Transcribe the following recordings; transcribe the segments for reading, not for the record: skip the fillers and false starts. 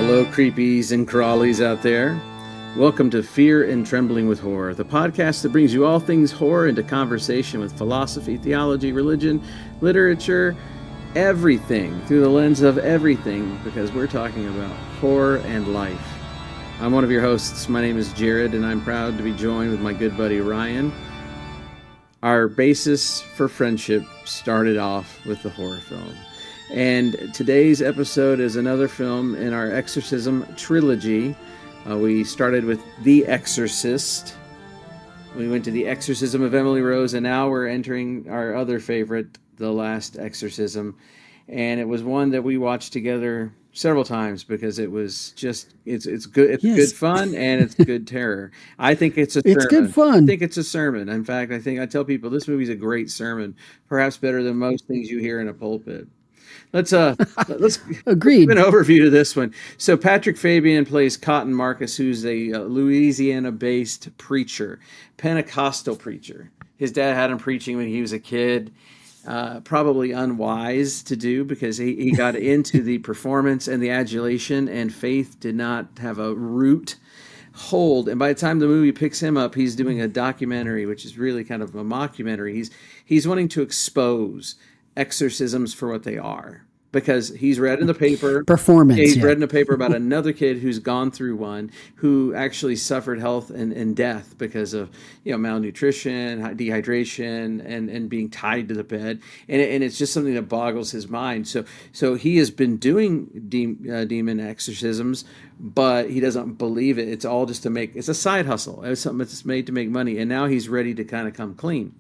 Hello, creepies and crawlies out there. Welcome to Fear and Trembling with Horror, the podcast that brings you all things horror into conversation with philosophy, theology, religion, literature, everything through the lens of everything, because we're talking about horror and life. I'm one of your hosts. My name is Jared, and I'm proud to be joined with my good buddy Ryan. Our basis for friendship started off with the horror film. And today's episode is another film in our Exorcism trilogy. We started with The Exorcist. We went to The Exorcism of Emily Rose, and now we're entering our other favorite, The Last Exorcism. And it was one that we watched together several times because it was just, it's good. It's good fun and it's good terror. I think it's a sermon. It's good fun. I think it's a sermon. In fact, I tell people this movie's a great sermon, perhaps better than most things you hear in a pulpit. Let's Agreed. Give an overview to this one. So Patrick Fabian plays Cotton Marcus, who's a Louisiana-based preacher, Pentecostal preacher. His dad had him preaching when he was a kid. Probably unwise to do because he got into the performance and the adulation, and faith did not have a root hold. And by the time the movie picks him up, he's doing a documentary, which is really kind of a mockumentary. He's wanting to expose exorcisms for what they are, because he's read in the paper read in the paper about another kid who's gone through one, who actually suffered health and death because of malnutrition, dehydration, and being tied to the bed, and it's just something that boggles his mind. So he has been doing demon exorcisms, but he doesn't believe it. It's all just it's a side hustle. It's something that's made to make money, and now he's ready to kind of come clean.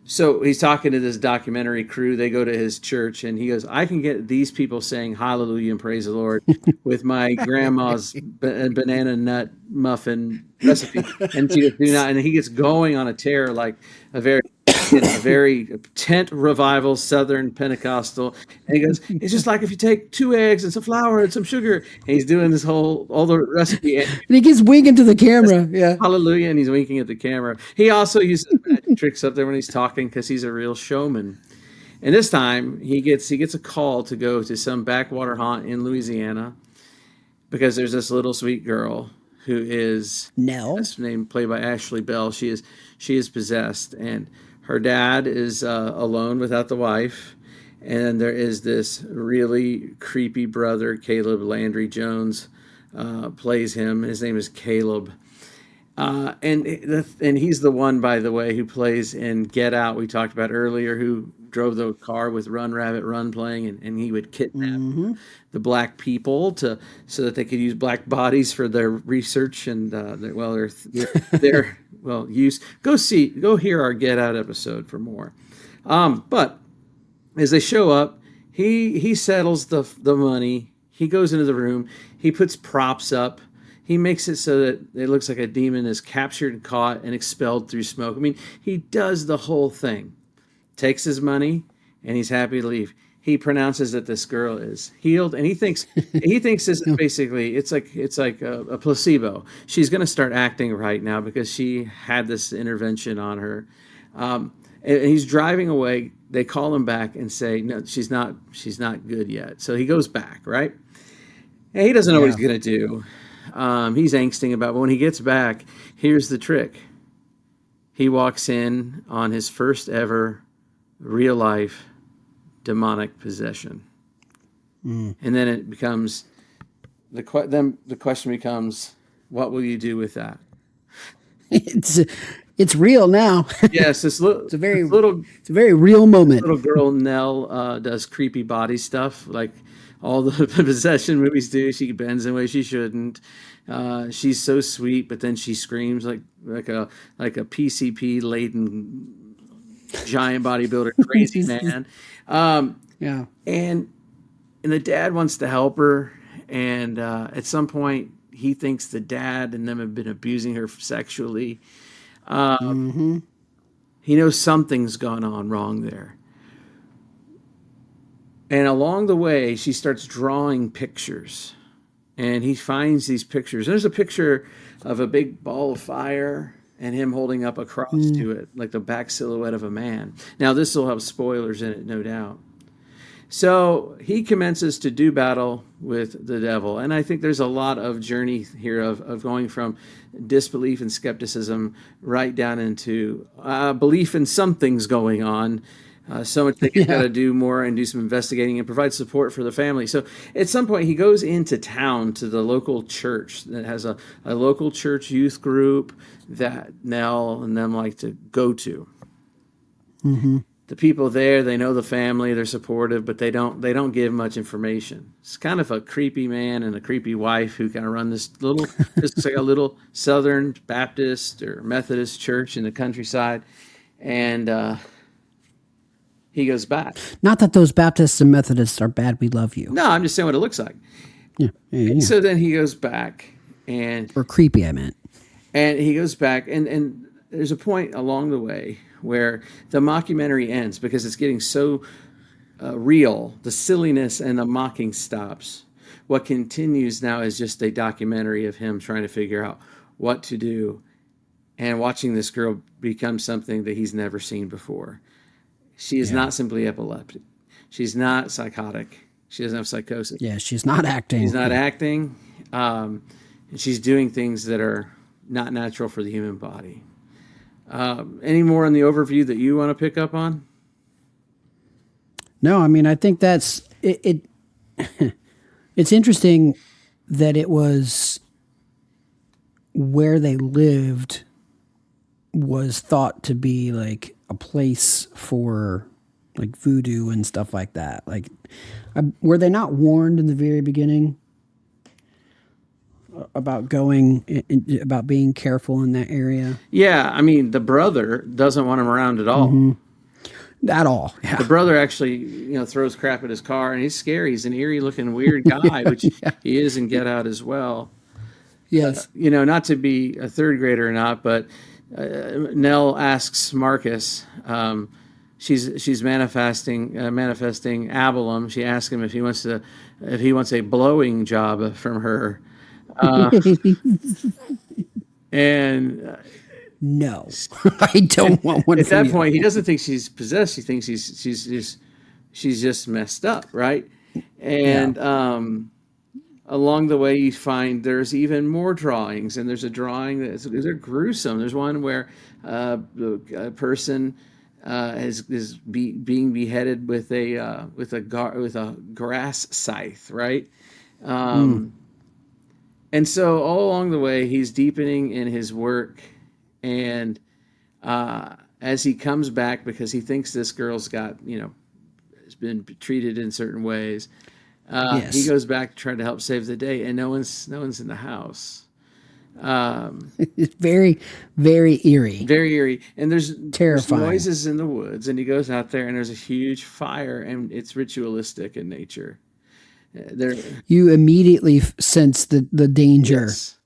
So he's talking to this documentary crew. They go to his church, and he goes, I can get these people saying hallelujah and praise the Lord with my grandma's banana nut muffin recipe. And she goes, do not. And he gets going on a tear like a very tent revival Southern Pentecostal. And he goes, it's just like if you take 2 eggs and some flour and some sugar. And he's doing this all the recipe. And he keeps winking to the camera. Yeah. Hallelujah. And he's winking at the camera. He also uses magic tricks up there when he's talking because he's a real showman. And this time he gets a call to go to some backwater haunt in Louisiana because there's this little sweet girl who is Nell, named played by Ashley Bell. She is possessed, and her dad is alone without the wife, and there is this really creepy brother, Caleb Landry Jones, plays him. His name is Caleb, and he's the one, by the way, who plays in Get Out, we talked about earlier, who drove the car with Run Rabbit Run playing, and he would kidnap the black people so that they could use black bodies for their research and their use. Go hear our Get Out episode for more. But as they show up, he settles the money. He goes into the room. He puts props up. He makes it so that it looks like a demon is captured and caught and expelled through smoke. I mean, he does the whole thing. Takes his money, and he's happy to leave. He pronounces that this girl is healed, and he thinks this is basically it's like a placebo. She's going to start acting right now because she had this intervention on her. And he's driving away. They call him back and say, no, she's not good yet. So he goes back, right? And he doesn't know what he's going to do. He's angsting about it. But when he gets back, here's the trick. He walks in on his first ever real life demonic possession. And then it becomes the question becomes, what will you do with that? It's real now. Yes, it's a very real moment. Little girl Nell does creepy body stuff like all the possession movies do. She bends in ways she shouldn't. She's so sweet, but then she screams like a PCP laden giant bodybuilder crazy man. And the dad wants to help her, and at some point he thinks the dad and them have been abusing her sexually. He knows something's gone on wrong there. And along the way, she starts drawing pictures. And he finds these pictures. There's a picture of a big ball of fire and him holding up a cross to it, like the back silhouette of a man. Now, this will have spoilers in it, no doubt. So he commences to do battle with the devil. And I think there's a lot of journey here of going from disbelief and skepticism right down into belief in something's going on. So much that he's got Yeah. to do more and do some investigating and provide support for the family. So at some point, he goes into town to the local church that has a local church youth group that Nell and them like to go to. Mm-hmm. The people there, they know the family, they're supportive, but they don't give much information. It's kind of a creepy man and a creepy wife who kind of run this like a little Southern Baptist or Methodist church in the countryside, and he goes back. Not that those Baptists and Methodists are bad. We love you. No, I'm just saying what it looks like. Yeah. Yeah. So then he goes back, and Or creepy, I meant. he goes back, and there's a point along the way where the mockumentary ends because it's getting so real. The silliness and the mocking stops. What continues now is just a documentary of him trying to figure out what to do and watching this girl become something that he's never seen before. She is not simply epileptic. She's not psychotic. She doesn't have psychosis. Yeah, she's not acting. She's not acting. And she's doing things that are not natural for the human body. Any more on the overview that you want to pick up on? No, I mean, I think that's it. It's interesting that it was where they lived was thought to be like a place for like voodoo and stuff like that. Like, were they not warned in the very beginning about about being careful in that area? Yeah, I mean, the brother doesn't want him around at all. Mm-hmm. At all. Yeah. The brother actually, throws crap at his car, and he's scary. He's an eerie-looking, weird guy, which he is in Get Out as well. Yes. Not to be a third grader or not, but Nell asks Marcus. She's manifesting Abelum. She asks him if he wants a blowing job from her, and no, I don't want one. At that point, he doesn't think she's possessed. He thinks she's just messed up, right? And along the way, you find there's even more drawings, and there's a drawing they're gruesome. There's one where a person is being beheaded with a grass scythe, right? And so all along the way, he's deepening in his work, and as he comes back, because he thinks this girl's got has been treated in certain ways. He goes back to try to help save the day, and no one's in the house. It's very, very eerie. Very eerie. And there's terrifying noises in the woods, and he goes out there, and there's a huge fire, and it's ritualistic in nature. You immediately sense the danger, yes,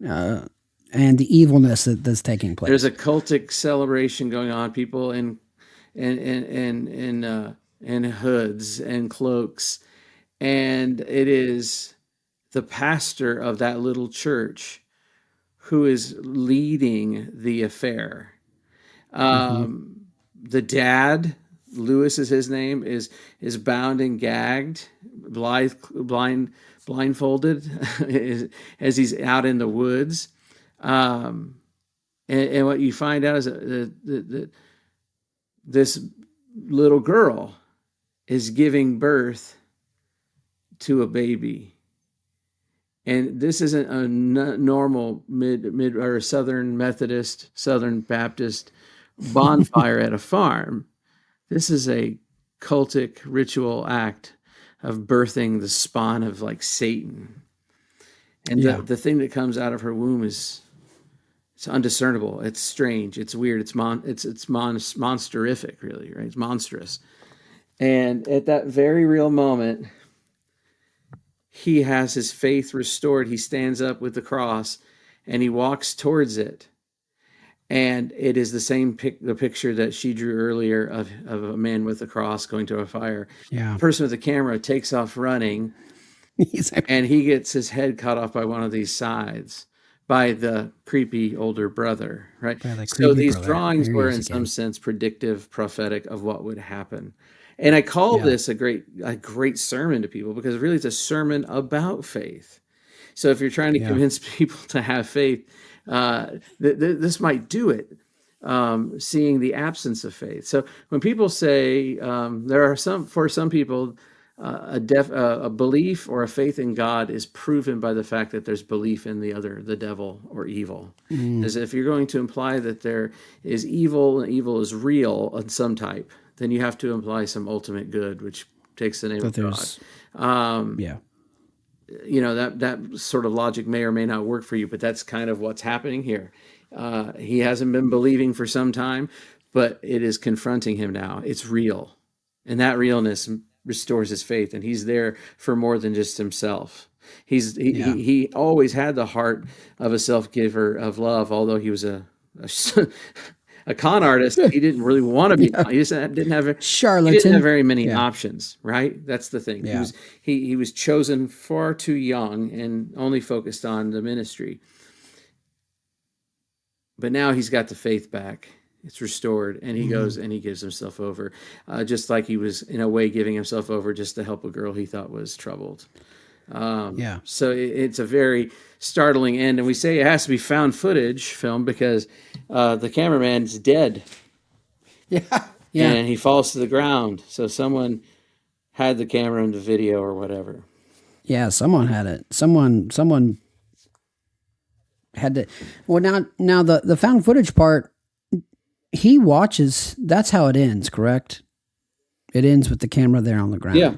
and the evilness that's taking place. There's a cultic celebration going on. People in hoods and cloaks. And it is the pastor of that little church who is leading the affair. The dad, Lewis is his name, is bound and gagged, blindfolded as he's out in the woods. And what you find out is that this little girl is giving birth to a baby, and this isn't a normal mid or Southern Methodist, Southern Baptist bonfire at a farm. This is a cultic ritual act of birthing the spawn of like Satan, and the thing that comes out of her womb it's undiscernible. It's strange. It's weird. It's monsterific, really, right? It's monstrous. And at that very real moment, he has his faith restored. He stands up with the cross and he walks towards it. And it is the same the picture that she drew earlier of a man with a cross going to a fire. Yeah. The person with the camera takes off running and he gets his head cut off by one of these scythes by the creepy older brother, right? So these drawings were in some sense predictive, prophetic of what would happen. And I call Yeah. this a great sermon to people because really it's a sermon about faith. So if you're trying to Yeah. convince people to have faith, this might do it. Seeing the absence of faith. So when people say there are for some people, a belief or a faith in God is proven by the fact that there's belief in the devil or evil. As if you're going to imply that there is evil and evil is real of some type, then you have to imply some ultimate good, which takes the name That of God. there's, yeah. That sort of logic may or may not work for you, but that's kind of what's happening here. He hasn't been believing for some time, but it is confronting him now. It's real, and that realness restores his faith, and he's there for more than just himself. Yeah. He always had the heart of a self-giver of love, although he was a con artist. He didn't really want to be. Yeah. He just didn't have. He didn't have Charlatan. very many Yeah. options, right? That's the thing. Yeah. He was chosen far too young and only focused on the ministry. But now he's got the faith back. It's restored, and he goes and he gives himself over, just like he was in a way giving himself over just to help a girl he thought was troubled. Yeah. So it's a very startling end, and we say it has to be found footage film because the cameraman's dead. Yeah. Yeah. And he falls to the ground. So someone had the camera and the video or whatever. Yeah. Someone had it. Someone had to. Well, now the found footage part, he watches. That's how it ends, correct? It ends with the camera there on the ground. Yeah.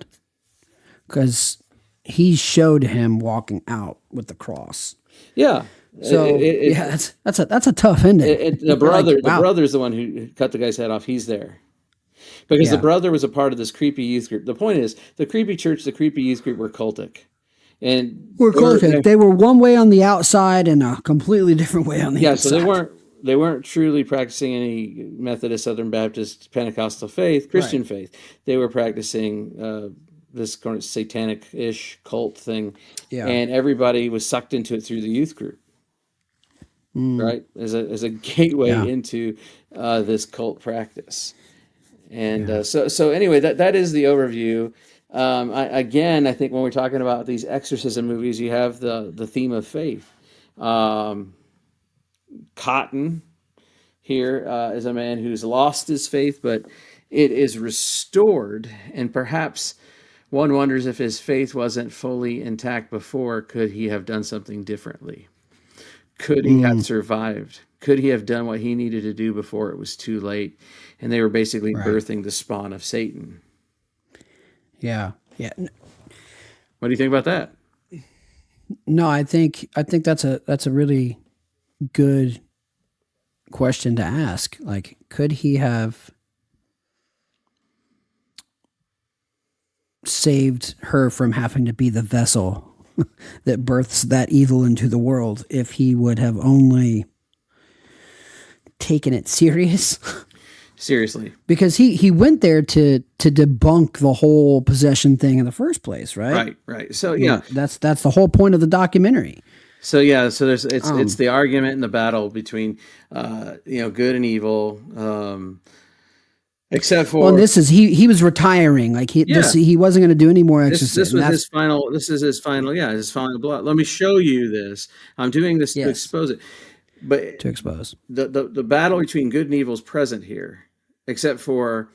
Because he showed him walking out with the cross. Yeah. So that's a tough ending. The brother, Like, wow. the brother's the one who cut the guy's head off. He's there because the Yeah. brother was a part of this creepy youth group. The point is, the creepy church, the creepy youth group were cultic, and We're cultic. They were one way on the outside and a completely different way on the yeah. inside. So they weren't truly practicing any Methodist, Southern Baptist, Pentecostal faith, Christian faith. They were practicing this kind of satanic-ish cult thing, Yeah. and everybody was sucked into it through the youth group. Right, as a gateway Yeah. into this cult practice, and so anyway, that is the overview. I think when we're talking about these exorcism movies, you have the theme of faith. Cotton here is a man who's lost his faith, but it is restored, and perhaps one wonders if his faith wasn't fully intact before. Could he have done something differently? Could he have survived? Could he have done what he needed to do before it was too late? And they were basically birthing the spawn of Satan. Yeah. Yeah. What do you think about that? No, I think that's a really good question to ask. Like, could he have saved her from having to be the vessel that births that evil into the world if he would have only taken it serious? Seriously. Because he went there to debunk the whole possession thing in the first place, right? Right. So yeah. That's the whole point of the documentary. So yeah, so it's the argument and the battle between good and evil. Except for this is he was retiring. Like he wasn't going to do any more exercise. This was his final. This is his final. Yeah, his final blood. Let me show you this. I'm doing this to expose it. But to expose the battle between good and evil is present here, except for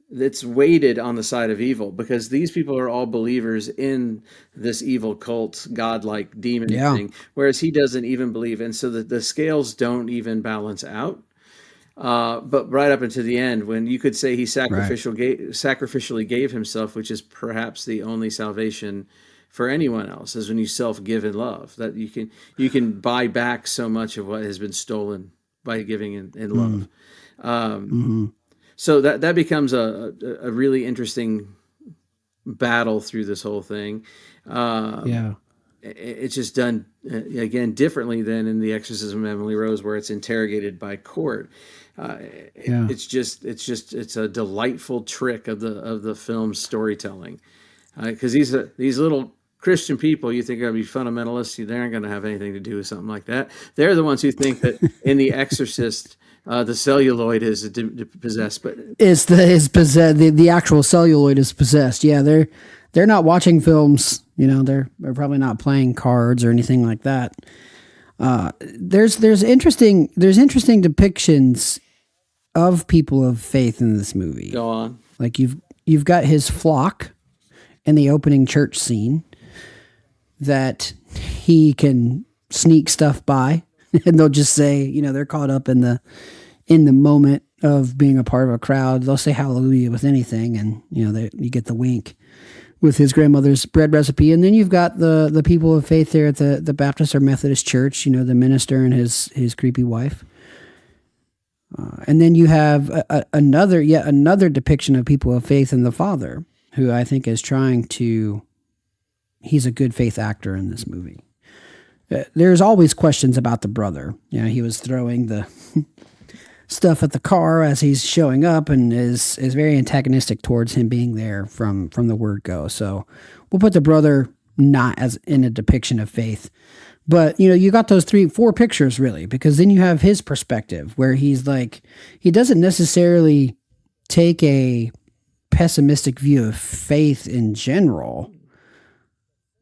it's weighted on the side of evil because these people are all believers in this evil cult, godlike demon thing, whereas he doesn't even believe. And so the scales don't even balance out. But right up until the end, when you could say he sacrificially gave himself, which is perhaps the only salvation for anyone else, is when you self-give in love, that you can buy back so much of what has been stolen by giving in love. So that becomes a really interesting battle through this whole thing. It's just done again differently than in The Exorcism of Emily Rose, where it's interrogated by court. It's a delightful trick of the film's storytelling, because these little Christian people you think are going to be fundamentalists, they aren't going to have anything to do with something like that. They're the ones who think that in The Exorcist The celluloid is possessed, but Is possessed. The actual celluloid is possessed. Yeah, they're not watching films. They're probably not playing cards or anything like that. There's interesting depictions of people of faith in this movie. go on. Like you've got his flock in the opening church scene that he can sneak stuff by, and they'll just say, they're caught up in the moment of being a part of a crowd. They'll say hallelujah with anything, and you get the wink with his grandmother's bread recipe. And then you've got the people of faith there at the Baptist or Methodist church, the minister and his creepy wife. And then you have another depiction of people of faith in the father, who I think is he's a good faith actor in this movie. There's always questions about the brother. He was throwing the stuff at the car as he's showing up, and is very antagonistic towards him being there from the word go. So we'll put the brother not as in a depiction of faith. But, you got those 4 pictures really, because then you have his perspective where he's like, he doesn't necessarily take a pessimistic view of faith in general,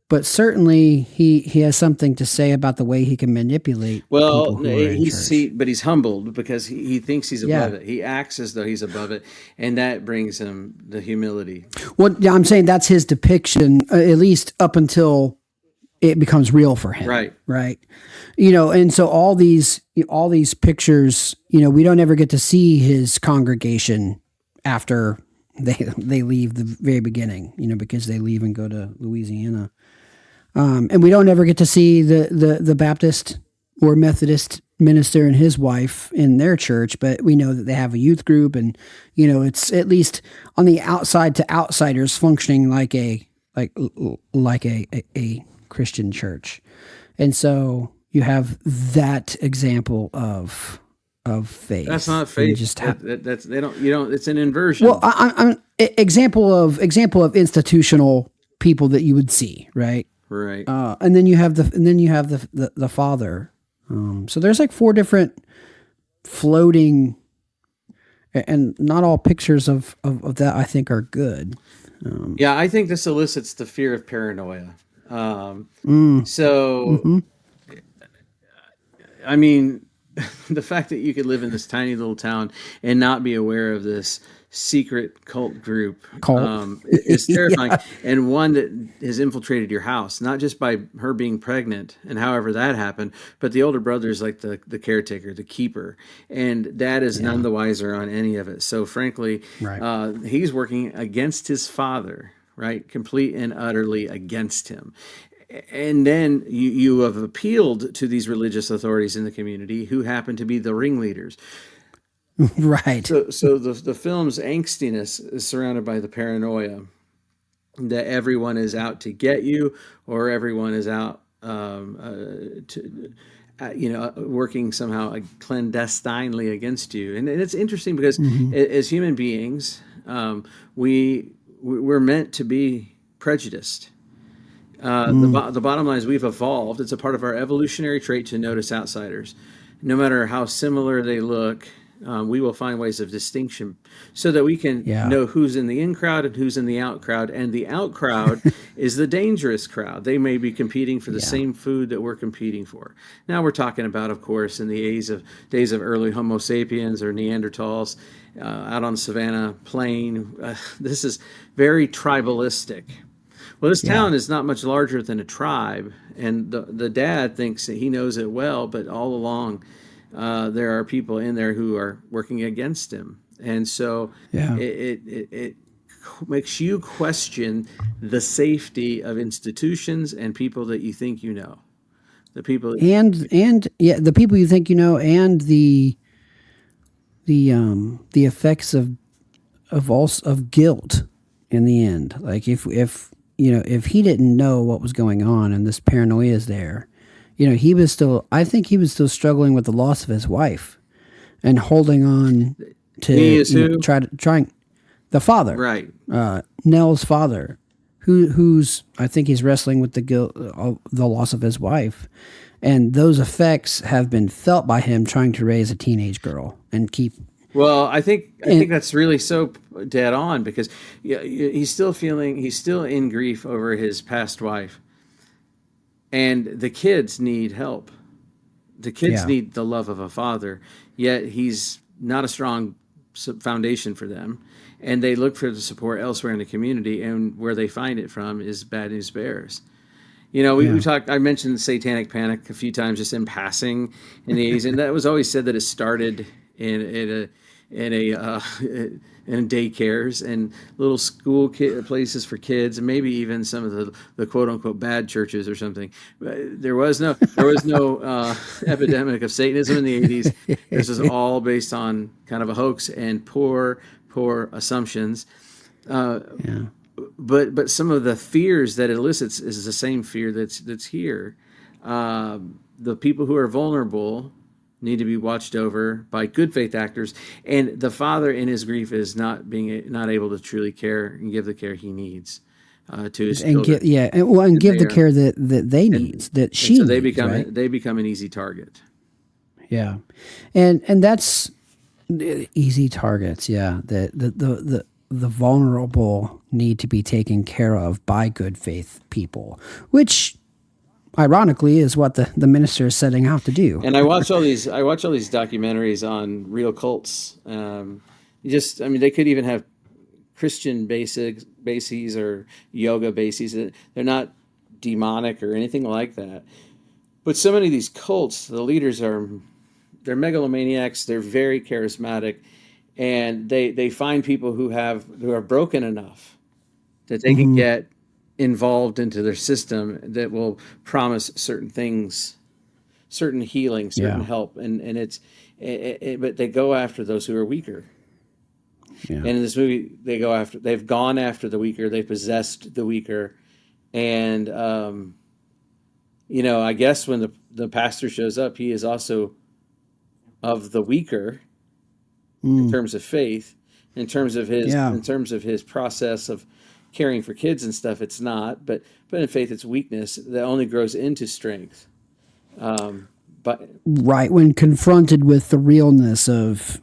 but certainly he has something to say about the way he can manipulate. Well, but he's humbled because he thinks he's above it. He acts as though he's above it, and that brings him the humility. Well, yeah, I'm saying that's his depiction, at least up until it becomes real for him. Right. And so all these pictures, we don't ever get to see his congregation after they leave the very beginning, because they leave and go to Louisiana. And we don't ever get to see the Baptist or Methodist minister and his wife in their church, but we know that they have a youth group, and it's at least on the outside to outsiders functioning like a Christian church. And so you have that example of faith. That's not faith. It's an inversion. Well, I'm example of institutional people that you would see, right? Right. And then you have the father. So there's like 4 different floating, and not all pictures of that I think are good. I think this elicits the fear of paranoia. So, I mean, the fact that you could live in this tiny little town and not be aware of this secret cult group is terrifying. And one that has infiltrated your house, not just by her being pregnant and however that happened, but the older brother is like the caretaker, the keeper, and dad is none the wiser on any of it. So frankly, he's working against his father, right? Complete and utterly against him. And then you have appealed to these religious authorities in the community who happen to be the ringleaders. Right. So the film's angstiness is surrounded by the paranoia that everyone is out to get you, or everyone is out working somehow clandestinely against you. And it's interesting because as human beings, we're meant to be prejudiced. The bottom line is we've evolved. It's a part of our evolutionary trait to notice outsiders. No matter how similar they look, we will find ways of distinction so that we can know who's in the in crowd and who's in the out crowd. And the out crowd is the dangerous crowd. They may be competing for the same food that we're competing for. Now we're talking about, of course, in the days of early Homo sapiens or Neanderthals out on the Savannah plain. This is very tribalistic. Well, this town is not much larger than a tribe, and the dad thinks that he knows it well, but all along there are people in there who are working against him. And so it makes you question the safety of institutions and people that you think you know. The people the people you think you know, and the effects of guilt in the end. Like if he didn't know what was going on and this paranoia is there, I think he was still struggling with the loss of his wife and holding on to trying the father, right? Nell's father, who's I think he's wrestling with the guilt of the loss of his wife, and those effects have been felt by him trying to raise a teenage girl and keep. Well, I think And that's really so dead on, because yeah, he's still in grief over his past wife, and the kids need help. The kids yeah, need the love of a father, yet he's not a strong foundation for them, and they look for the support elsewhere in the community, and where they find it from is Bad News Bears. We yeah, talked. I mentioned Satanic Panic a few times just in passing in the '80s, and that was always said that it started in a in daycares and little places for kids, and maybe even some of the quote unquote bad churches or something. But there was no epidemic of Satanism in the '80s. This was all based on kind of a hoax and poor assumptions. Uh, yeah. but some of the fears that it elicits is the same fear that's here. The people who are vulnerable need to be watched over by good faith actors, and the father in his grief is not able to truly care and give the care he needs to his And children, get and and give they the are care that they and needs, that and she so needs, right? they become an easy target. Yeah, and that's easy targets. Yeah, the vulnerable need to be taken care of by good faith people, which ironically is what the minister is setting out to do. And I watch all these documentaries on real cults. I mean, they could even have Christian bases or yoga bases. They're not demonic or anything like that. But so many of these cults, the leaders they're megalomaniacs. They're very charismatic, and they find people who are broken enough that they can Hmm. get involved into their system that will promise certain things, certain healing, certain Yeah, help, and but they go after those who are weaker. yeah, And in this movie, they've gone after the weaker, they've possessed the weaker, and I guess when the pastor shows up, he is also of the weaker in mm, terms of faith, yeah. in terms of his process of caring for kids and stuff. It's not, but in faith, it's weakness that only grows into strength. Um, but Right, when confronted with the realness of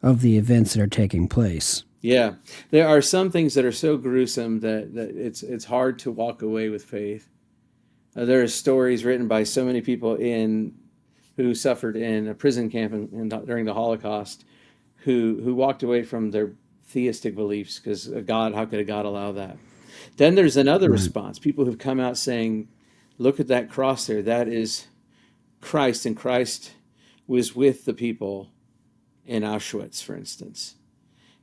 the events that are taking place. Yeah, there are some things that are so gruesome that it's hard to walk away with faith. There are stories written by so many people in who suffered in a prison camp during the Holocaust, who walked away from their theistic beliefs because God, how could a God allow that? Then there's another Right. response. People who've come out saying, "Look at that cross there. That is Christ, and Christ was with the people in Auschwitz, for instance."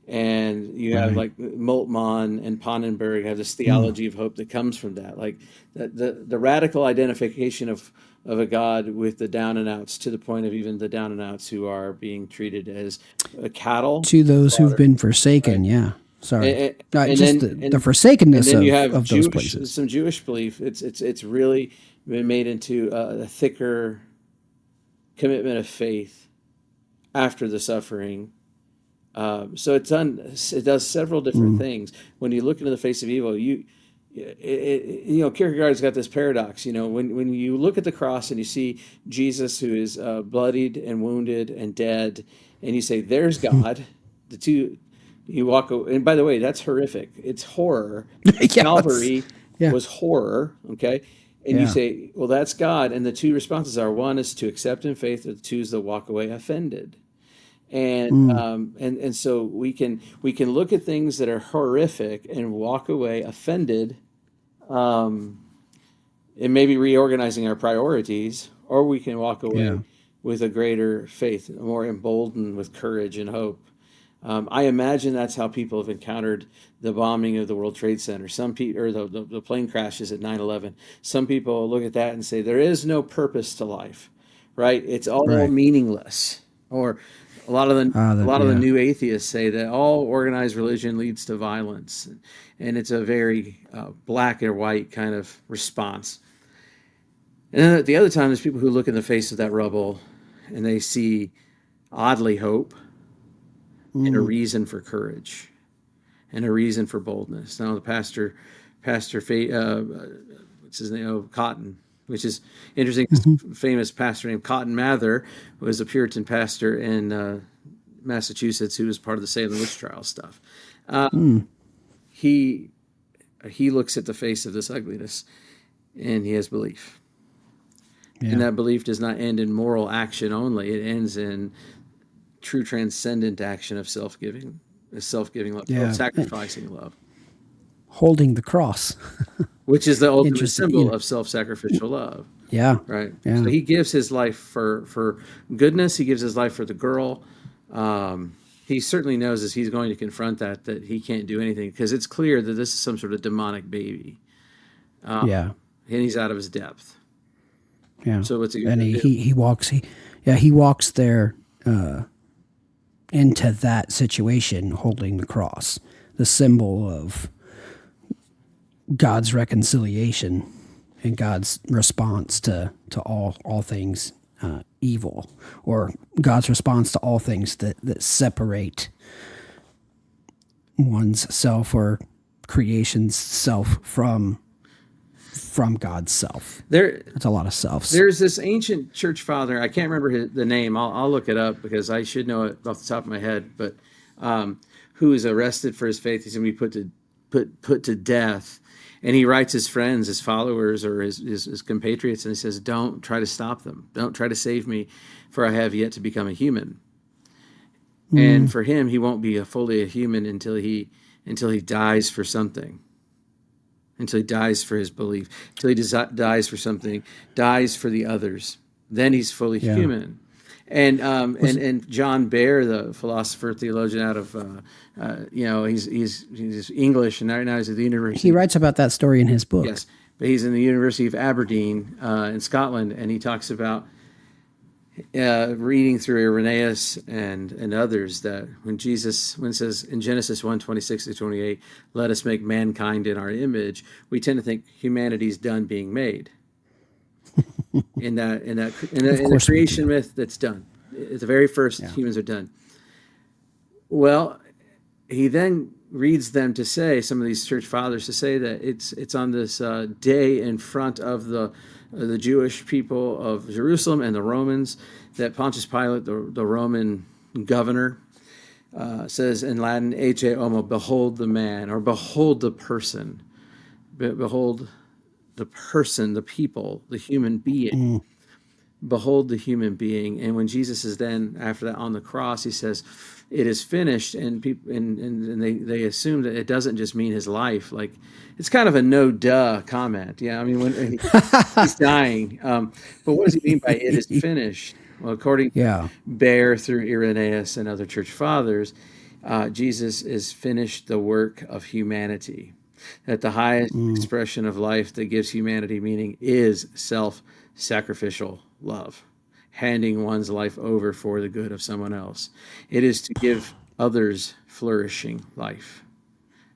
And you have Right. like Moltmann and Pannenberg have this Mm. theology of hope that comes from that, like the radical identification of a God with the down and outs, to the point of even the down and outs who are being treated as cattle To to those who've slaughter, been right? forsaken, yeah. Sorry. And, Not and just then the forsakenness you have of those places. Some Jewish belief. It's really been made into a thicker commitment of faith after the suffering. So it does several different Mm. things. When you look into the face of evil, Kierkegaard's got this paradox. When you look at the cross and you see Jesus, who is bloodied and wounded and dead, and you say, "There's God," the two, you walk away. And by the way, that's horrific. It's horror. Yes. Calvary Yeah. was horror. Okay. And you Yeah. say, "Well, that's God." And the two responses are: one is to accept in faith, or the two is to walk away offended. Mm. And so we can look at things that are horrific and walk away offended, um, and maybe reorganizing our priorities, or we can walk Yeah. away with a greater faith, more emboldened with courage and hope. I imagine that's how people have encountered the bombing of the World Trade Center. Some people, or the plane crashes at 9/11. Some people look at that and say there is no purpose to life, right? It's all Right. meaningless. Or a lot of the Yeah. new atheists say that all organized religion leads to violence, and it's a very black or white kind of response. And then at the other time, there's people who look in the face of that rubble and they see oddly hope and a Mm. reason for courage and a reason for boldness. Now, the pastor, what's his name? Oh, Cotton, which is interesting. A famous pastor named Cotton Mather was a Puritan pastor in Massachusetts who was part of the Salem witch trial stuff. He looks at the face of this ugliness, and he has belief. Yeah. And that belief does not end in moral action only. It ends in true transcendent action of self-giving love, self-sacrificing love. Holding the cross. Which is the ultimate Interesting, symbol of self-sacrificial love. Yeah. Right? Yeah. So he gives his life for goodness. He gives his life for the girl. He certainly knows as he's going to confront that he can't do anything because it's clear that this is some sort of demonic baby. Yeah. And he's out of his depth. Yeah. So what's he and gonna do? he walks there into that situation holding the cross, the symbol of God's reconciliation and God's response to all things evil, or God's response to all things that separate one's self or creation's self from God's self. That's a lot of selves. There's this ancient church father. I can't remember the name. I'll look it up because I should know it off the top of my head. But who is arrested for his faith? He's going to be put to death. And he writes his friends, his followers, or his compatriots, and he says, "Don't try to stop them. Don't try to save me, for I have yet to become a human." And for him, he won't be fully a human until he dies for something. Until he dies for his belief, until he dies for something, dies for the others. Then he's fully human. And John Baer, the philosopher theologian out of he's English, and right now he's at the university. He writes about that story in his book. Yes, but he's in the University of Aberdeen in Scotland, and he talks about reading through Irenaeus and others that when it says in Genesis 1:26-28, "Let us make mankind in our image," we tend to think humanity's done being made. in the creation myth, that's done. At the very first, humans are done. Well, he then reads them to say, some of these church fathers to say that it's on this day in front of the Jewish people of Jerusalem and the Romans that Pontius Pilate, the Roman governor, says in Latin, "Ecce homo," behold the man, or behold the person, behold the person, the people, the human being. Behold the human being. And when Jesus is then after that on the cross, he says, "It is finished," and people and they assume that it doesn't just mean his life. Like, it's kind of a no duh comment. Yeah, I mean, when he's dying, but what does he mean by "it is finished"? Well, according to Baer, through Irenaeus and other church fathers, Jesus is finished the work of humanity. That the highest expression of life that gives humanity meaning is self-sacrificial love, handing one's life over for the good of someone else. It is to give others flourishing life.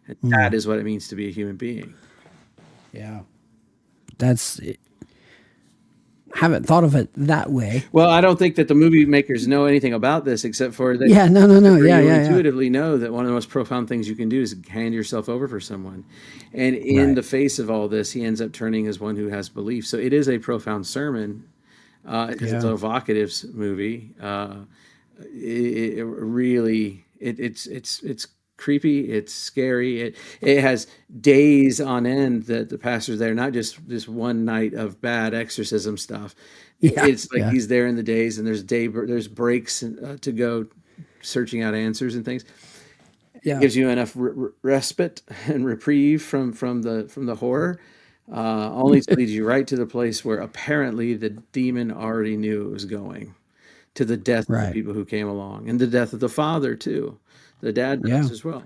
And that is what it means to be a human being. Yeah. That's it. Haven't thought of it that way. Well, I don't think that the movie makers know anything about this except for that. Intuitively know that one of the most profound things you can do is hand yourself over for someone. And in the face of all this, he ends up turning as one who has belief. So it is a profound sermon. It's an evocative movie. It's creepy. It's scary. It has days on end that the pastor's there, not just this one night of bad exorcism stuff. It's like he's there in the days, and there's breaks to go searching out answers and things. It gives you enough respite and reprieve from the horror. Only to lead you right to the place where apparently the demon already knew it was going, to the death of the people who came along, and the death of the father too. The dad does as well.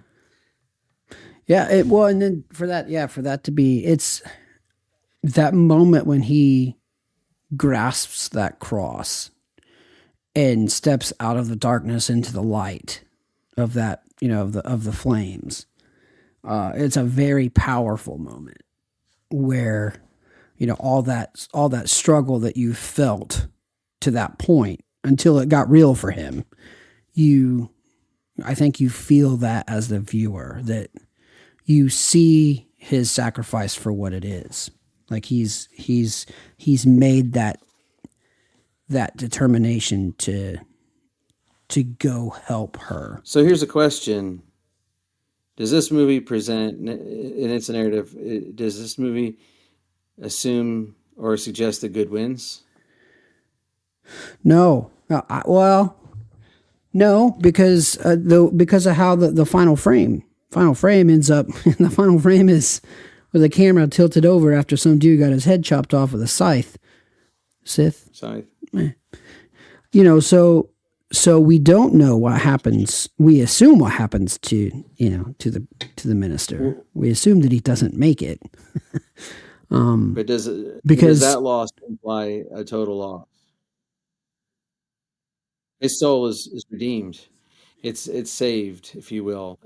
And then for that to be, it's that moment when he grasps that cross and steps out of the darkness into the light of that, of the flames. It's a very powerful moment where, all that struggle that you felt to that point until it got real for him, I think you feel that as the viewer, that you see his sacrifice for what it is. Like he's made that determination to go help her. So here's a question. Does this movie present, in its narrative, does this movie assume or suggest that good wins? No. No, because of how the final frame ends up. The final frame is with the camera tilted over after some dude got his head chopped off with a scythe. Scythe. So we don't know what happens. We assume what happens to the minister. We assume that he doesn't make it. But does that loss imply a total loss? His soul is redeemed. It's saved, if you will.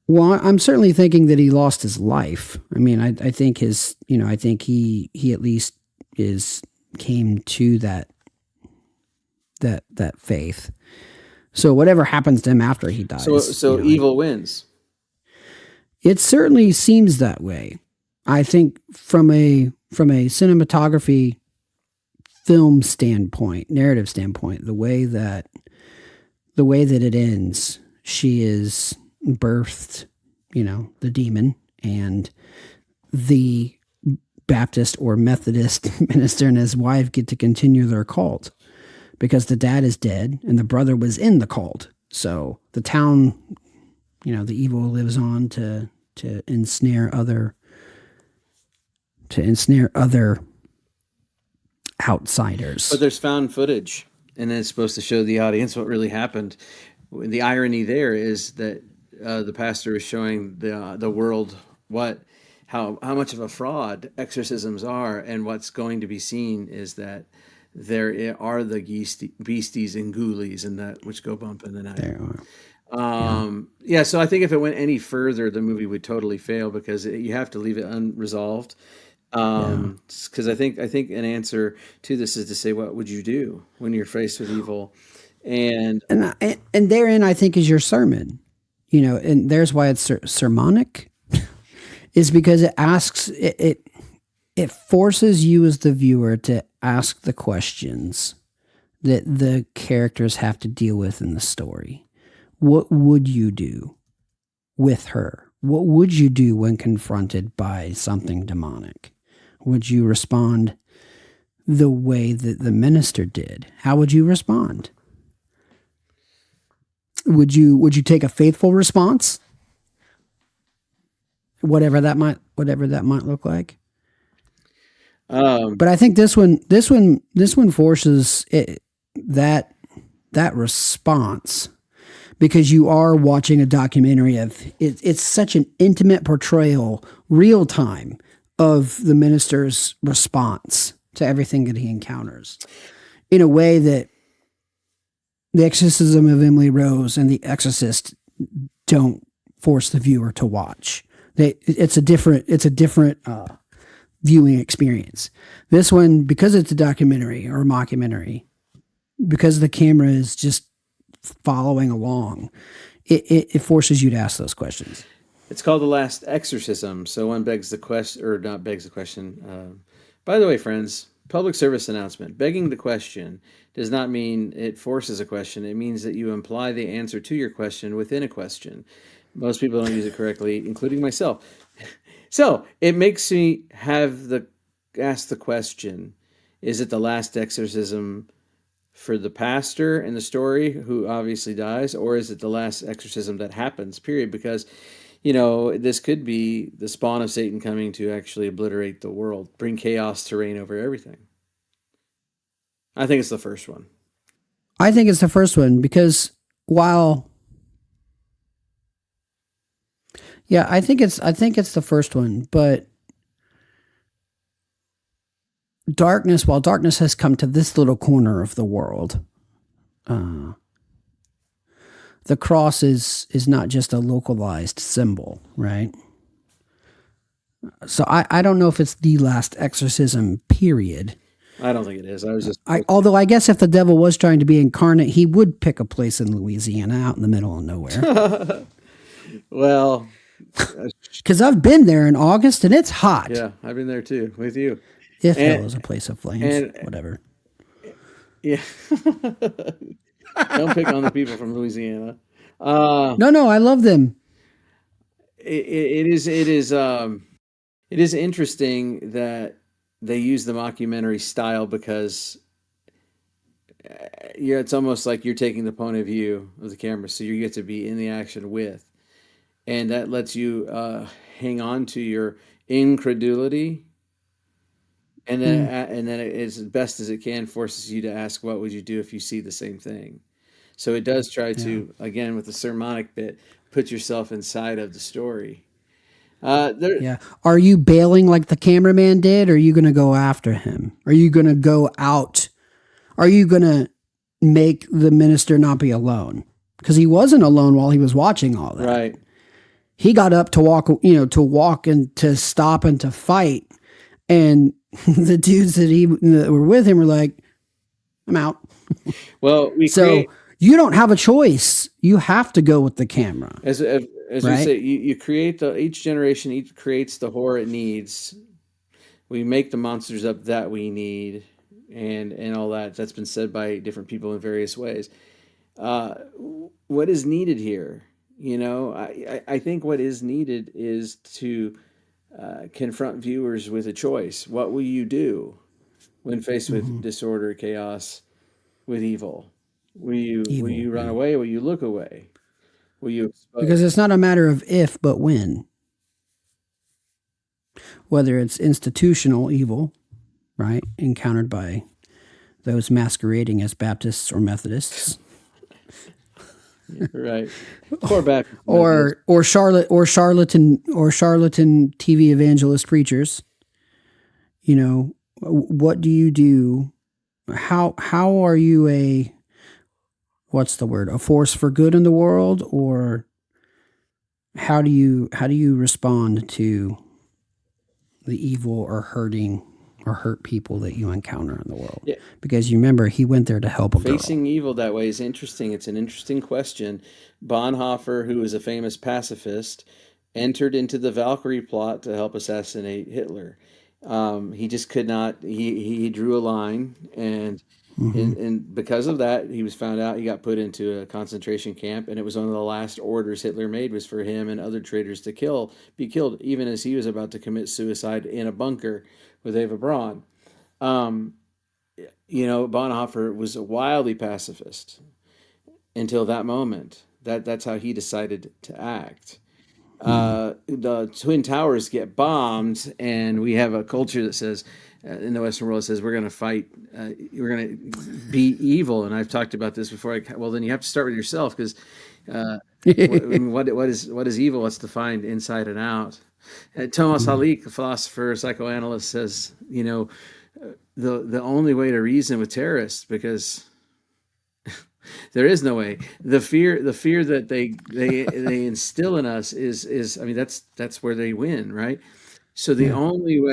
Well, I'm certainly thinking that he lost his life. I mean, I think I think he at least came to that faith. So whatever happens to him after he dies. So evil wins. It certainly seems that way. I think from a cinematography, film standpoint, narrative standpoint, the way that it ends, she is birthed, the demon, and the Baptist or Methodist minister and his wife get to continue their cult because the dad is dead and the brother was in the cult. So the town, the evil lives on to ensnare other outsiders. But there's found footage, and it's supposed to show the audience what really happened. The irony there is that the pastor is showing the world how much of a fraud exorcisms are, and what's going to be seen is that there are the beasties and ghoulies and that which go bump in the night. There are. So I think if it went any further, the movie would totally fail because you have to leave it unresolved. Because I think an answer to this is to say, what would you do when you're faced with evil? And therein, I think, is your sermon. And there's why it's sermonic, is because it asks it forces you as the viewer to ask the questions that the characters have to deal with in the story. What would you do with her? What would you do when confronted by something demonic? Would you respond the way that the minister did? How would you respond? Would you take a faithful response? Whatever that might look like. But I think this one forces that response, because you are watching a documentary of it's such an intimate portrayal, real time, of the minister's response to everything that he encounters, in a way that The Exorcism of Emily Rose and The Exorcist don't force the viewer to watch. It's a different viewing experience. This one, because it's a documentary or a mockumentary, because the camera is just following along, it forces you to ask those questions. It's called The Last Exorcism. So one begs the question, or not begs the question. By the way, friends, public service announcement. Begging the question does not mean it forces a question. It means that you imply the answer to your question within a question. Most people don't use it correctly, including myself. So it makes me ask the question, is it the last exorcism for the pastor in the story who obviously dies, or is it the last exorcism that happens, period? Because this could be the spawn of Satan coming to actually obliterate the world, bring chaos to reign over everything. I think it's the first one. I think it's the first one because I think it's the first one, but while darkness has come to this little corner of the world, the cross is not just a localized symbol, right? So I don't know if it's the last exorcism, period. I don't think it is. Although I guess if the devil was trying to be incarnate, he would pick a place in Louisiana out in the middle of nowhere. Well, uh, Because I've been there in August and it's hot. yeah, I've been there too with you. If hell And is a place of flames, and whatever. yeah, don't pick on the people from Louisiana. Uh, No, no, I love them. it is interesting that they use the mockumentary style because yeah, it's almost like you're taking the point of view of the camera, so you get to be in the action with, and that lets you hang on to your incredulity, Mm, and then it, as best as it can, forces you to ask, what would you do if you see the same thing? So it does try yeah. to, again, with the sermonic bit, put yourself inside of the story. There, Yeah. Are you bailing like the cameraman did? Or are you going to go after him? Are you going to go out? Are you going to make the minister not be alone? Because he wasn't alone while he was watching all that. right. He got up to walk, to walk and to stop and to fight. And the dudes that were with him were like, I'm out. Well, we So create you don't have a choice. You have to go with the camera, as we right? say, you create the each generation each creates the horror it needs. We make the monsters up that we need, and all that. That's been said by different people in various ways. Uh, what is needed here? I think what is needed is to confront viewers with a choice. What will you do when faced with Mm-hmm. disorder, chaos, with evil? Will Evil. you run Yeah. away? Will you look away? Will you Because expose? it's not a matter of if, but when. Whether it's institutional evil, right, encountered by those masquerading as Baptists or Methodists, Right. Poor Baptist Methodist. or charlatan TV evangelist preachers. What do you do? How are you what's the word, a force for good in the world, or how do you respond to the evil or hurting or hurt people that you encounter in the world? Yeah, Because you remember he went there to help a girl. facing evil that way is interesting. It's an interesting question. Bonhoeffer, who was a famous pacifist, entered into the Valkyrie plot to help assassinate Hitler. He just could not. He drew a line, and Hmm. and because of that, he was found out. He got put into a concentration camp, and it was one of the last orders Hitler made was for him and other traitors to be killed, even as he was about to commit suicide in a bunker with Eva Braun. Um, Bonhoeffer was a wildly pacifist until that moment. That's how he decided to act. The Twin Towers get bombed, and we have a culture that says, in the Western world, says we're going to fight, we're going to be evil. And I've talked about this before. Well, then you have to start with yourself because uh, what is evil? What's defined inside and out. Thomas Halik, a philosopher, psychoanalyst, says, the only way to reason with terrorists, because there is no way. The fear that they instill in us is I mean that's where they win, right? So Yeah.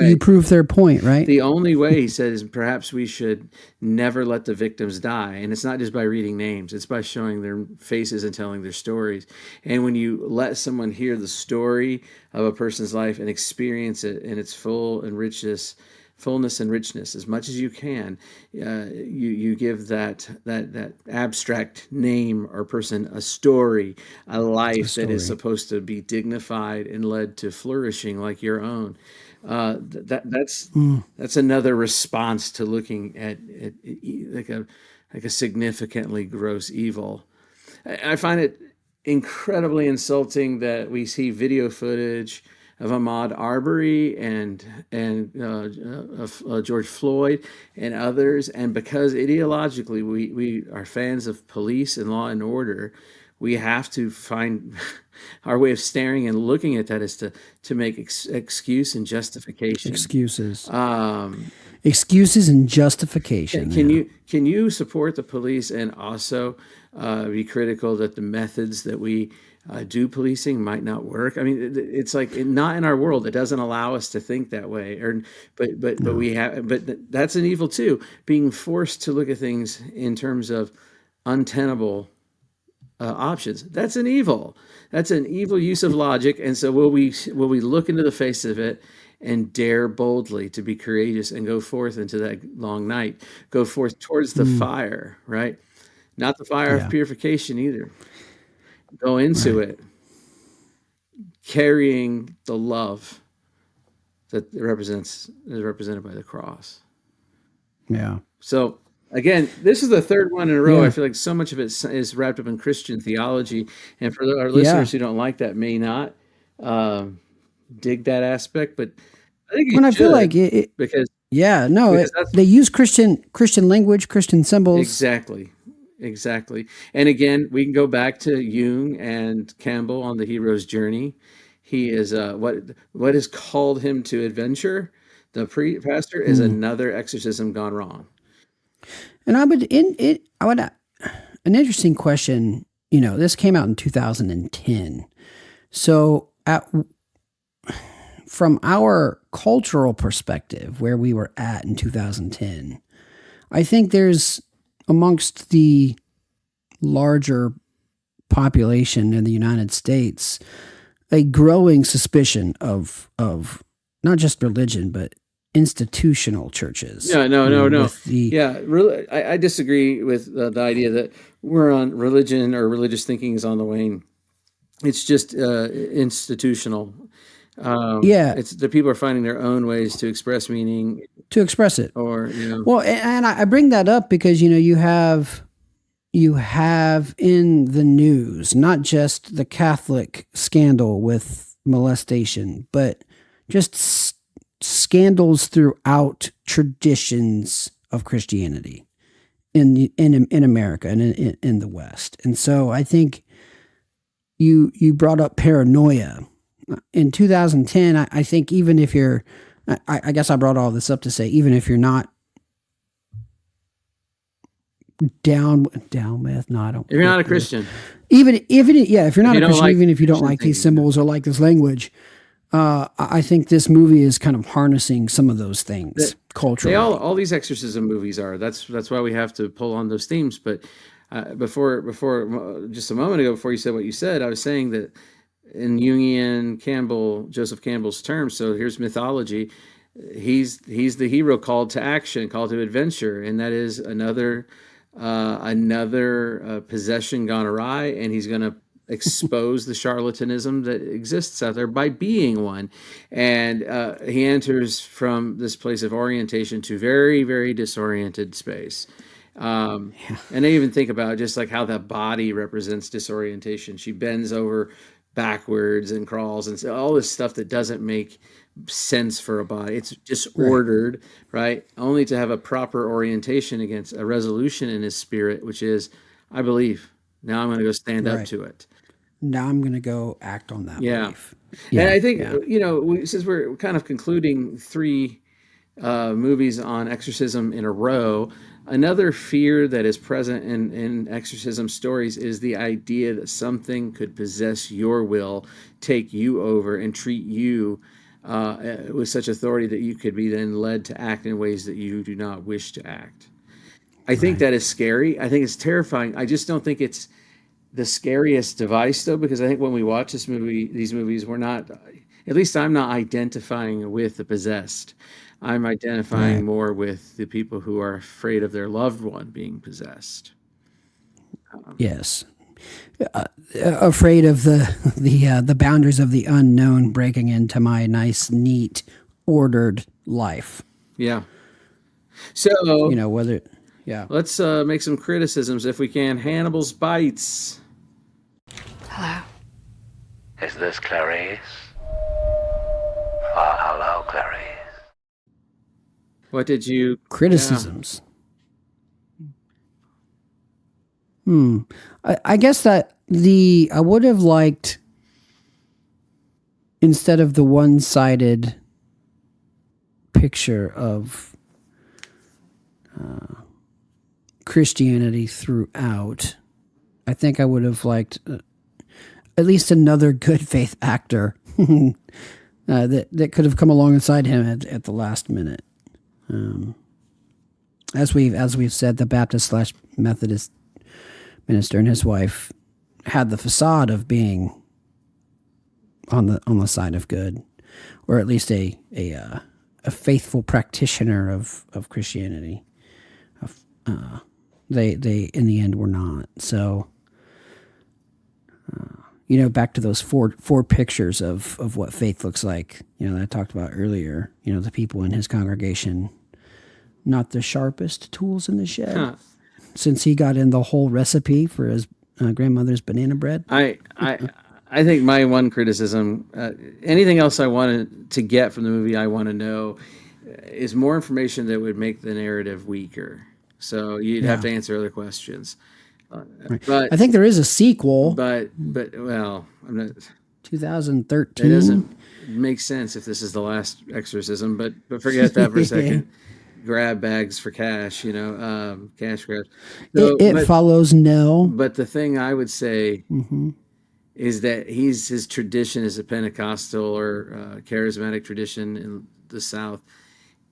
You prove their point, right? the only way, he said, is perhaps we should never let the victims die. And it's not just by reading names, it's by showing their faces and telling their stories. And when you let someone hear the story of a person's life and experience it in its fullness and richness as much as you can, you give that abstract name or person a story, a A life that is story. supposed to be dignified and led to flourishing like your own. Mm. That's another response to looking at like a significantly gross evil. I find it incredibly insulting that we see video footage of Ahmaud Arbery and George Floyd and others, and because ideologically we are fans of police and law and order, we have to find our way of staring and looking at that is to make excuse and justification. Excuses. Um, Excuses and justification. Yeah. can you support the police and also be critical that the methods that we do policing might not work? I mean, it's like not in our world. It doesn't allow us to think that way. Or, but No. we have. But that's an evil too. Being forced to look at things in terms of untenable options. That's an evil. That's an evil use of logic. And so will we look into the face of it and dare boldly to be courageous and go forth into that long night, go forth towards the fire, right? Not the fire of Yeah. purification either. Go into Right. it carrying the love that is represented by the cross. Yeah. So again, this is the third one in a row. I Yeah. feel like so much of it is wrapped up in Christian theology, and for our Yeah. listeners who don't like that, may not um, dig that aspect, but I think you When I feel like should it because yeah, no, that's they use Christian language, Christian symbols. exactly, exactly. And again, we can go back to Jung and Campbell on the hero's journey. He is what has called him to adventure. The pastor is Hmm. another exorcism gone wrong. And I would in it I would an interesting question, this came out in 2010. So from our cultural perspective, where we were at in 2010, I think there's amongst the larger population in the United States a growing suspicion of not just religion but institutional churches. No, no, no, no. With the Yeah, really, I disagree with the idea that we're on religion or religious thinking is on the wane. It's just institutional. yeah, It's the people are finding their own ways to express meaning, to express it. or Well, and I bring that up because you have in the news not just the Catholic scandal with molestation, but just scandals throughout traditions of Christianity in America and in the West. And so I think you brought up paranoia in 2010. I think even if you're, I guess I brought all this up to say, even if you're not down with, no, I don't. if you're not a Christian, Even if you're not you a don't Christian, like even if you don't Christian like these thinking, symbols or like this language, I think this movie is kind of harnessing some of those things they culturally. all these exorcism movies are. That's why we have to pull on those themes. But before just a moment ago, before you said what you said, I was saying that in Jungian Joseph Campbell's terms. So here's mythology. He's the hero called to action, called to adventure, and that is another possession gone awry, and he's going to expose the charlatanism that exists out there by being one. And he enters from this place of orientation to very, very disoriented space. And I even think about just like how that body represents disorientation. She bends over backwards and crawls and all this stuff that doesn't make sense for a body. It's Right. disordered, right? Only to have a proper orientation against a resolution in his spirit, which is, I believe. Now I'm going to go stand up Right. to it. Now I'm going to go act on that Yeah. belief. And Yeah. I think, Yeah. since we're kind of concluding three movies on exorcism in a row, another fear that is present in exorcism stories is the idea that something could possess your will, take you over, and treat you with such authority that you could be then led to act in ways that you do not wish to act. I think Right. that is scary. I think it's terrifying. I just don't think it's the scariest device, though, because I think when we watch these movies, we're not, at least I'm not identifying with the possessed. I'm identifying Right. more with the people who are afraid of their loved one being possessed. Yes. Afraid of the boundaries of the unknown breaking into my nice, neat, ordered life. Yeah. So Whether, yeah. let's make some criticisms if we can. Hannibal's Bites. Hello. Is this Clarice? Oh, hello, Clarice. What did you Criticisms. I guess that I would have liked, instead of the one-sided picture of Christianity throughout, I think I would have liked at least another good faith actor that could have come alongside him at the last minute. As we've said, the Baptist/Methodist minister and his wife had the facade of being on the side of good, or at least a faithful practitioner of Christianity. They in the end were not. So, back to those four pictures of what faith looks like, that I talked about earlier, the people in his congregation, not the sharpest tools in the shed, since he got in the whole recipe for his grandmother's banana bread. I think my one criticism, anything else I wanted to get from the movie, I want to know, is more information that would make the narrative weaker. So you'd have to answer other questions. Right. But I think there is a sequel. But well, I'm not. 2013. It doesn't make sense if this is the last exorcism. But forget that for a second. Grab bags for cash, cash grabs. So, it follows Nell. But the thing I would say is that his tradition is a Pentecostal or charismatic tradition in the South.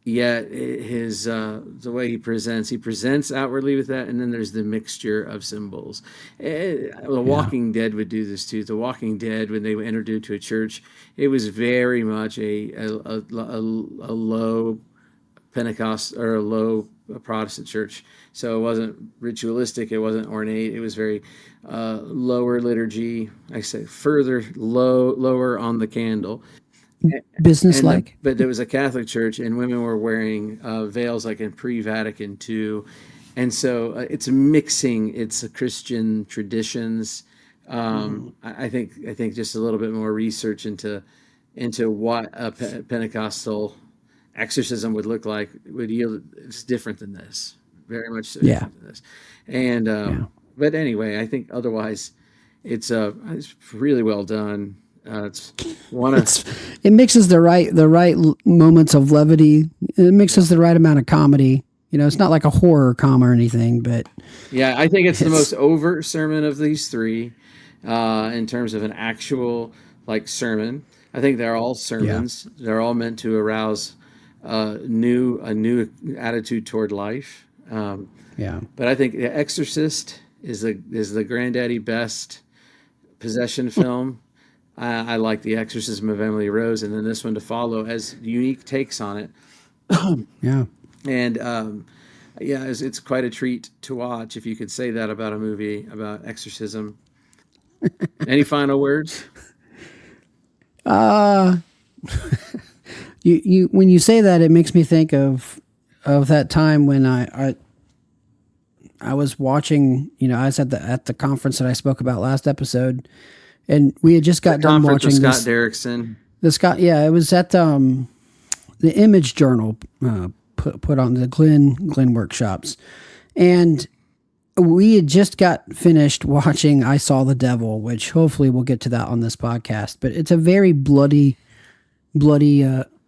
Yet his the way he presents outwardly with that, and then there's the mixture of symbols. The Walking Dead would do this too. The Walking Dead, when they entered into a church, it was very much a low Pentecost or a low Protestant church. So it wasn't ritualistic. It wasn't ornate. It was very lower liturgy. I say lower on the candle. Business-like. But there was a Catholic church, and women were wearing veils like in pre-Vatican II. And so it's mixing its Christian traditions. I think just a little bit more research into what a Pentecostal exorcism would look like would yield. It's different than this, very much so different than this. And but anyway, I think otherwise it's really well done. It mixes the right moments of levity. It mixes the right amount of comedy. It's not like a horror comedy or anything, but I think it's the most overt sermon of these three, in terms of an actual sermon. I think they're all sermons. Yeah. They're all meant to arouse a new attitude toward life. But I think The Exorcist is the granddaddy best possession film. I like The Exorcism of Emily Rose, and then this one to follow as unique takes on it. And it's quite a treat to watch, if you could say that about a movie about exorcism. Any final words? You when you say that, it makes me think of that time when I was watching. I was at the conference that I spoke about last episode. And we had just got done watching Scott Derrickson. It was at the Image Journal put on the Glenn workshops, and we had just got finished watching I Saw the Devil, which hopefully we'll get to that on this podcast. But it's a very bloody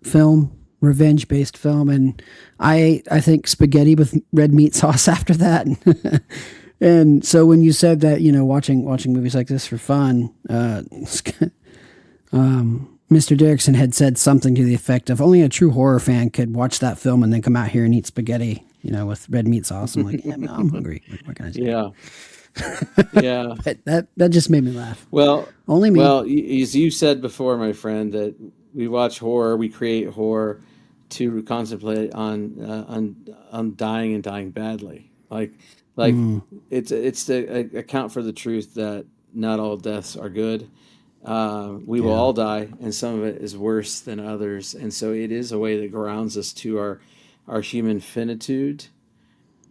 film, revenge-based film, and I think spaghetti with red meat sauce after that. And so when you said that, watching movies like this for fun, Mr. Derrickson had said something to the effect of only a true horror fan could watch that film and then come out here and eat spaghetti, with red meat sauce. I'm like, I'm hungry. What can I say? Yeah. that just made me laugh. Well, only me. Well, as you said before, my friend, that we watch horror, we create horror to contemplate on dying and dying badly. It's to account for the truth that not all deaths are good. We will all die, and some of it is worse than others. And so it is a way that grounds us to our human finitude,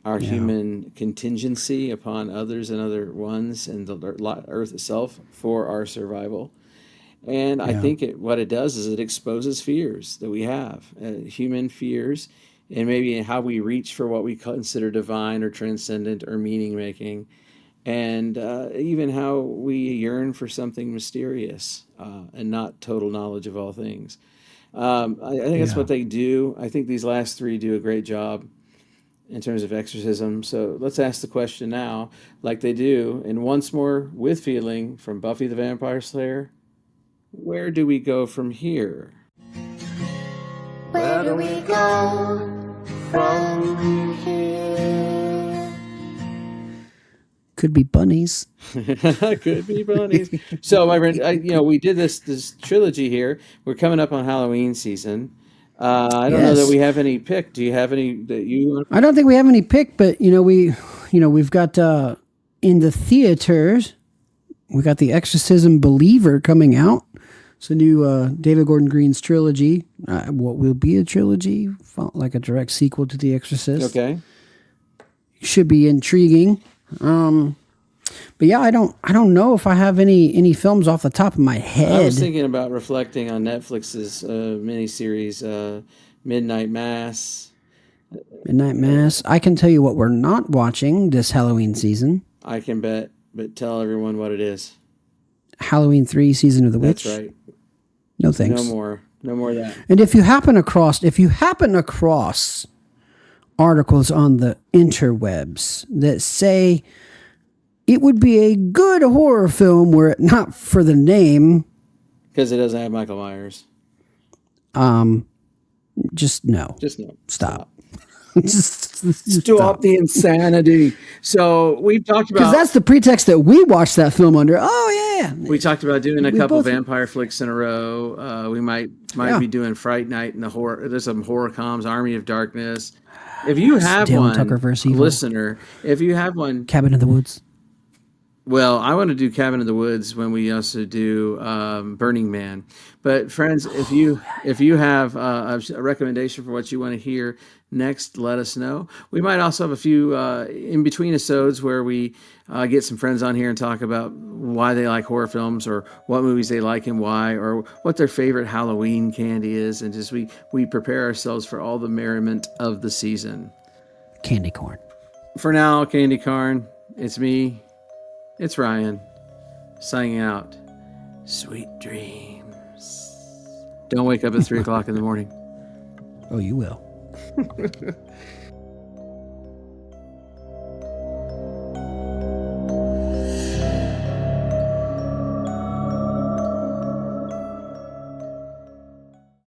our human contingency upon others and other ones, and the earth itself for our survival. And I think what it does is it exposes fears that we have, human fears, and maybe how we reach for what we consider divine or transcendent or meaning-making, and even how we yearn for something mysterious and not total knowledge of all things. I think that's what they do. I think these last three do a great job in terms of exorcism. So let's ask the question now, like they do, and once more with feeling from Buffy the Vampire Slayer, where do we go from here? Where do we go from here? Could be bunnies. Could be bunnies. So, my friend, we did this trilogy here. We're coming up on Halloween season. I don't know that Yes. we have any pick. Do you have any that you? I don't think we have any pick, but we've got in the theaters, we got the Exorcism Believer coming out. It's a new David Gordon Green's trilogy. What will be a trilogy, like a direct sequel to The Exorcist. Okay. Should be intriguing. But yeah, I don't know if I have any films off the top of my head. I was thinking about reflecting on Netflix's miniseries, Midnight Mass. Midnight Mass. I can tell you what we're not watching this Halloween season. I can bet, but tell everyone what it is. Halloween 3, Season of the Witch. That's right. No thanks. No more of that. And if you happen across articles on the interwebs that say it would be a good horror film were it not for the name, Because it doesn't have Michael Myers. just no. Just no. Stop. Stop the insanity. So we've talked Because about. that's the pretext that we watched that film under. Oh yeah. We talked about doing a couple both- vampire flicks in a row. We might Yeah. be doing Fright Night and the horror. There's some horror comms, Army of Darkness. If you have Dale one, Tucker versus Evil. listener, if you have one, Cabin in the Woods. well, I want to do Cabin in the Woods when we also do Burning Man. But friends, if you have a recommendation for what you want to hear next, let us know. We might also have a few in between episodes where we get some friends on here and talk about why they like horror films, or what movies they like and why, or what their favorite Halloween candy is, and just we prepare ourselves for all the merriment of the season. Candy corn. For now, Candy Corn, it's me. It's Ryan, signing out. Sweet dreams. Don't wake up at 3 o'clock in the morning. Oh, you will.